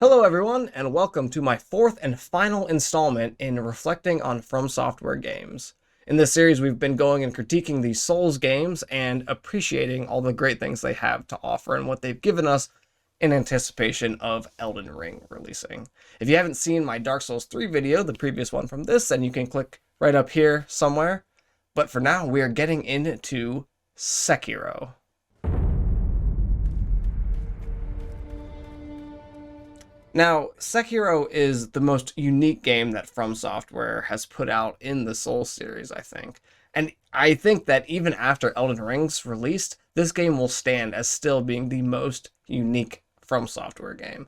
Hello everyone, and welcome to my fourth and final installment in reflecting on FromSoftware games. In this series, we've been going and critiquing the Souls games and appreciating all the great things they have to offer and what they've given us in anticipation of Elden Ring releasing. If you haven't seen my Dark Souls 3 video, the previous one from this, then you can click right up here somewhere. But for now, we are getting into Sekiro. Now, Sekiro is the most unique game that FromSoftware has put out in the Souls series, I think. And I think that even after Elden Ring's released, this game will stand as still being the most unique FromSoftware game.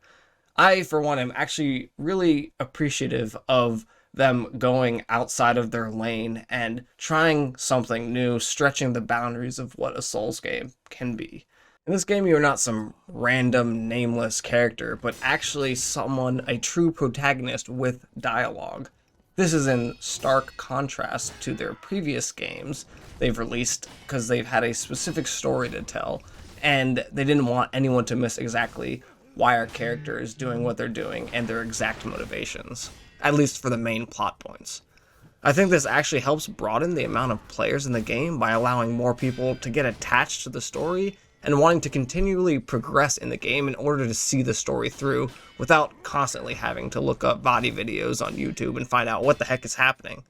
I, for one, am actually really appreciative of them going outside of their lane and trying something new, stretching the boundaries of what a Souls game can be. In this game, you are not some random, nameless character, but actually someone, a true protagonist with dialogue. This is in stark contrast to their previous games they've released because they've had a specific story to tell, and they didn't want anyone to miss exactly why our character is doing what they're doing and their exact motivations, at least for the main plot points. I think this actually helps broaden the amount of players in the game by allowing more people to get attached to the story and wanting to continually progress in the game in order to see the story through without constantly having to look up body videos on YouTube and find out what the heck is happening.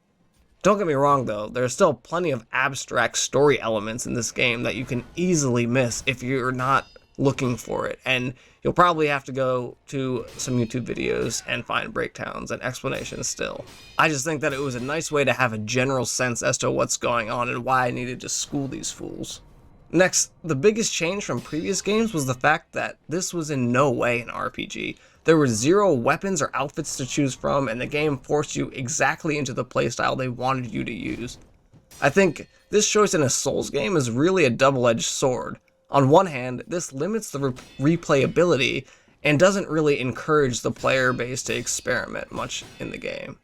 Don't get me wrong though, there are still plenty of abstract story elements in this game that you can easily miss if you're not looking for it, and you'll probably have to go to some YouTube videos and find breakdowns and explanations still. I just think that it was a nice way to have a general sense as to what's going on and why I needed to school these fools. Next, the biggest change from previous games was the fact that this was in no way an RPG. There were zero weapons or outfits to choose from, and the game forced you exactly into the playstyle they wanted you to use. I think this choice in a Souls game is really a double-edged sword. On one hand, this limits the replayability and doesn't really encourage the player base to experiment much in the game.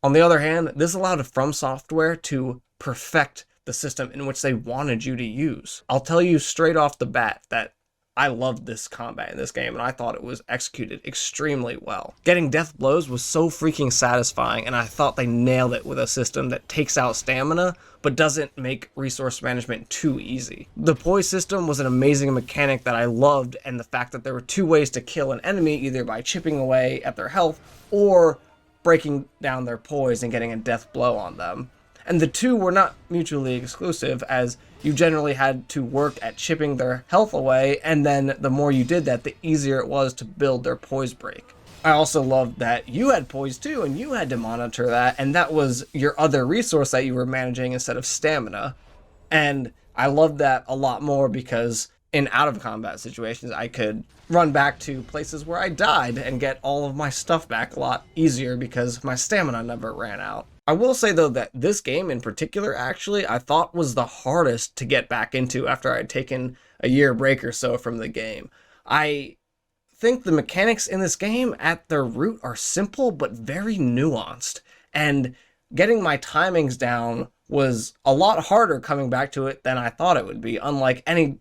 On the other hand, this allowed FromSoftware to perfect the system in which they wanted you to use. I'll tell you straight off the bat that I loved this combat in this game, and I thought it was executed extremely well. Getting death blows was so freaking satisfying, and I thought they nailed it with a system that takes out stamina, but doesn't make resource management too easy. The poise system was an amazing mechanic that I loved, and the fact that there were two ways to kill an enemy, either by chipping away at their health, or breaking down their poise and getting a death blow on them. And the two were not mutually exclusive, as you generally had to work at chipping their health away, and then the more you did that, the easier it was to build their poise break. I also loved that you had poise too, and you had to monitor that, and that was your other resource that you were managing instead of stamina. And I loved that a lot more because in out-of-combat situations, I could run back to places where I died and get all of my stuff back a lot easier because my stamina never ran out. I will say though that this game in particular actually I thought was the hardest to get back into after I'd taken a year break or so from the game. I think the mechanics in this game at their root are simple but very nuanced, and getting my timings down was a lot harder coming back to it than I thought it would be. Unlike any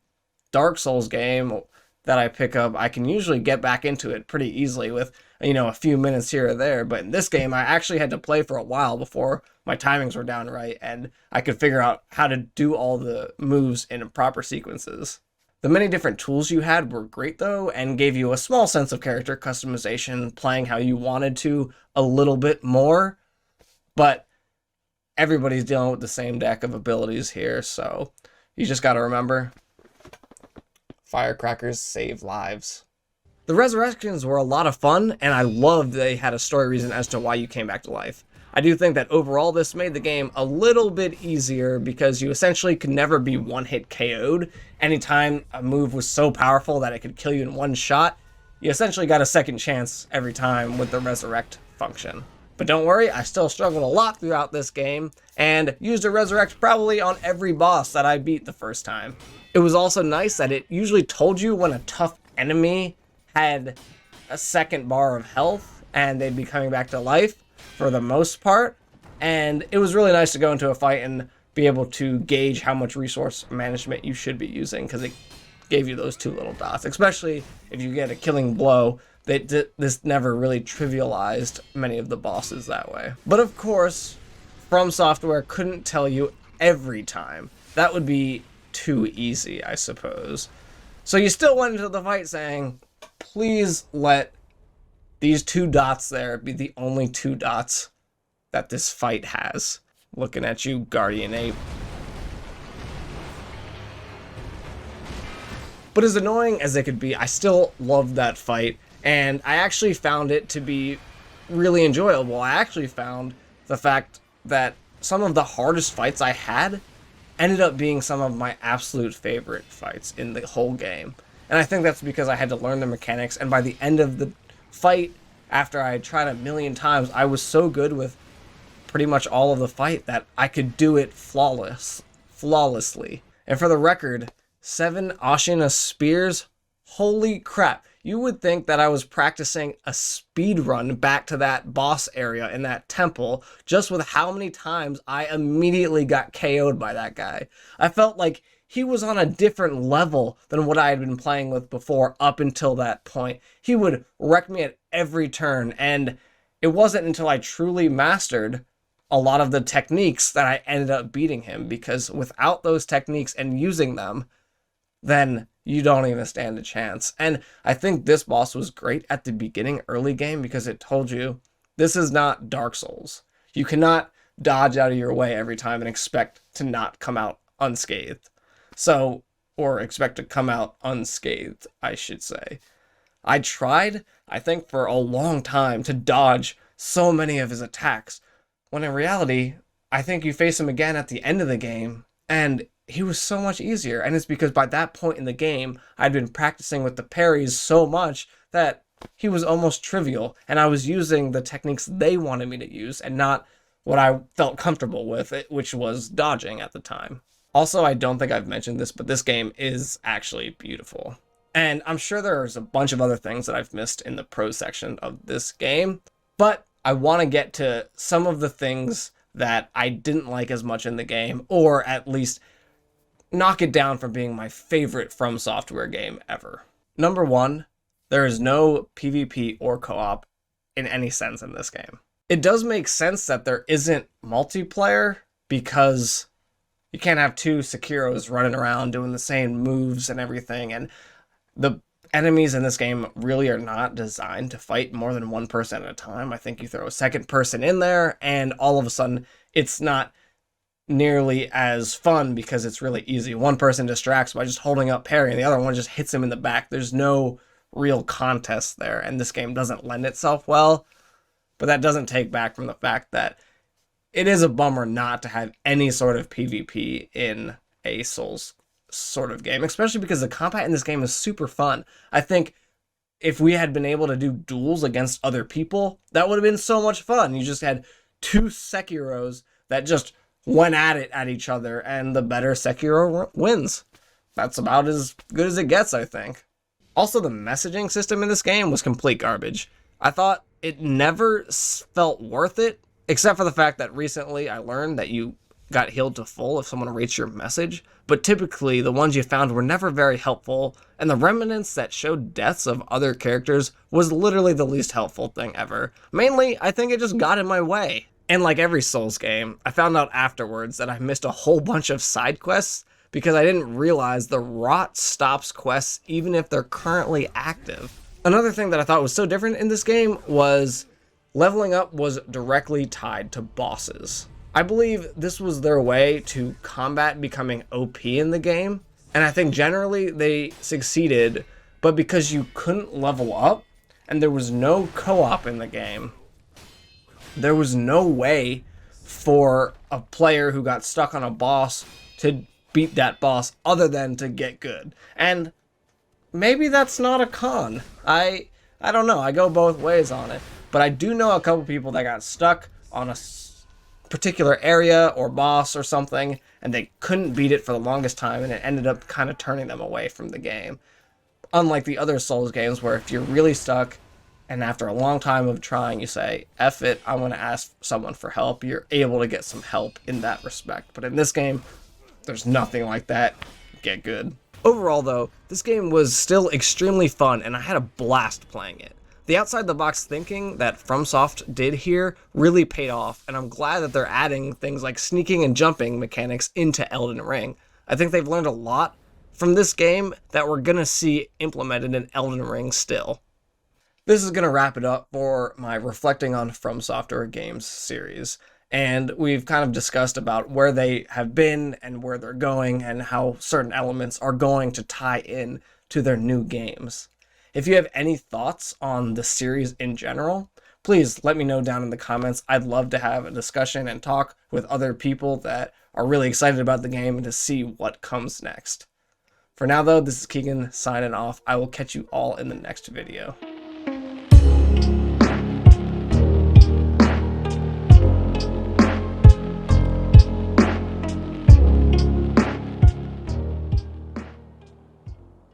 Dark Souls game that I pick up, I can usually get back into it pretty easily with, a few minutes here or there. But in this game, I actually had to play for a while before my timings were down right and I could figure out how to do all the moves in proper sequences. The many different tools you had were great though, and gave you a small sense of character customization, playing how you wanted to a little bit more. But everybody's dealing with the same deck of abilities here, so you just gotta remember, firecrackers save lives. The resurrections were a lot of fun, and I loved they had a story reason as to why you came back to life. I do think that overall this made the game a little bit easier because you essentially could never be one-hit KO'd. Anytime a move was so powerful that it could kill you in one shot, you essentially got a second chance every time with the resurrect function. But don't worry, I still struggled a lot throughout this game, and used a resurrect probably on every boss that I beat the first time. It was also nice that it usually told you when a tough enemy had a second bar of health and they'd be coming back to life for the most part, and it was really nice to go into a fight and be able to gauge how much resource management you should be using, because it gave you those two little dots, especially if you get a killing blow this never really trivialized many of the bosses that way. But of course, FromSoftware couldn't tell you every time. That would be too easy, I suppose. So you still went into the fight saying, please let these 2 dots there be the only 2 dots that this fight has. Looking at you, Guardian Ape. But as annoying as it could be, I still loved that fight, and I actually found it to be really enjoyable. I actually found the fact that some of the hardest fights I had ended up being some of my absolute favorite fights in the whole game. And I think that's because I had to learn the mechanics, and by the end of the fight, after I had tried a million times, I was so good with pretty much all of the fight that I could do it flawlessly. And for the record, 7 Ashina spears, holy crap. You would think that I was practicing a speed run back to that boss area in that temple just with how many times I immediately got KO'd by that guy. I felt like he was on a different level than what I had been playing with before up until that point. He would wreck me at every turn, and it wasn't until I truly mastered a lot of the techniques that I ended up beating him, because without those techniques and using them, then you don't even stand a chance. And I think this boss was great at the beginning, early game, because it told you this is not Dark Souls. You cannot dodge out of your way every time and expect to not come out unscathed. So, or expect to come out unscathed, I should say. I tried, I think, for a long time to dodge so many of his attacks, when in reality, I think you face him again at the end of the game, and he was so much easier. And it's because by that point in the game, I'd been practicing with the parries so much that he was almost trivial, and I was using the techniques they wanted me to use and not what I felt comfortable with, which was dodging at the time. Also, I don't think I've mentioned this, but this game is actually beautiful. And I'm sure there's a bunch of other things that I've missed in the pros section of this game, but I want to get to some of the things that I didn't like as much in the game, or at least knock it down from being my favorite FromSoftware game ever. Number 1, there is no PvP or co-op in any sense in this game. It does make sense that there isn't multiplayer, because you can't have 2 Sekiros running around doing the same moves and everything, and the enemies in this game really are not designed to fight more than one person at a time. I think you throw a second person in there, and all of a sudden, it's not nearly as fun because it's really easy. One person distracts by just holding up parry, and the other one just hits him in the back. There's no real contest there, and this game doesn't lend itself well, but that doesn't take back from the fact that it is a bummer not to have any sort of PvP in a Souls sort of game, especially because the combat in this game is super fun. I think if we had been able to do duels against other people, that would have been so much fun. You just had 2 Sekiros that just went at it at each other, and the better Sekiro wins. That's about as good as it gets, I think. Also, the messaging system in this game was complete garbage. I thought it never felt worth it, except for the fact that recently I learned that you got healed to full if someone rates your message, but typically the ones you found were never very helpful, and the remnants that showed deaths of other characters was literally the least helpful thing ever. Mainly, I think it just got in my way. And like every Souls game, I found out afterwards that I missed a whole bunch of side quests because I didn't realize the rot stops quests even if they're currently active. Another thing that I thought was so different in this game was leveling up was directly tied to bosses. I believe this was their way to combat becoming OP in the game, and I think generally they succeeded, but because you couldn't level up and there was no co-op in the game, there was no way for a player who got stuck on a boss to beat that boss other than to get good. And maybe that's not a con. I don't know. I go both ways on it. But I do know a couple people that got stuck on a particular area or boss or something, and they couldn't beat it for the longest time, and it ended up kind of turning them away from the game. Unlike the other Souls games where if you're really stuck, and after a long time of trying, you say, F it, I'm going to ask someone for help. You're able to get some help in that respect. But in this game, there's nothing like that. Get good. Overall, though, this game was still extremely fun, and I had a blast playing it. The outside the box thinking that FromSoft did here really paid off, and I'm glad that they're adding things like sneaking and jumping mechanics into Elden Ring. I think they've learned a lot from this game that we're gonna see implemented in Elden Ring still. This is going to wrap it up for my reflecting on FromSoftware games series. And we've kind of discussed about where they have been and where they're going and how certain elements are going to tie in to their new games. If you have any thoughts on the series in general, please let me know down in the comments. I'd love to have a discussion and talk with other people that are really excited about the game and to see what comes next. For now though, this is Keegan signing off. I will catch you all in the next video.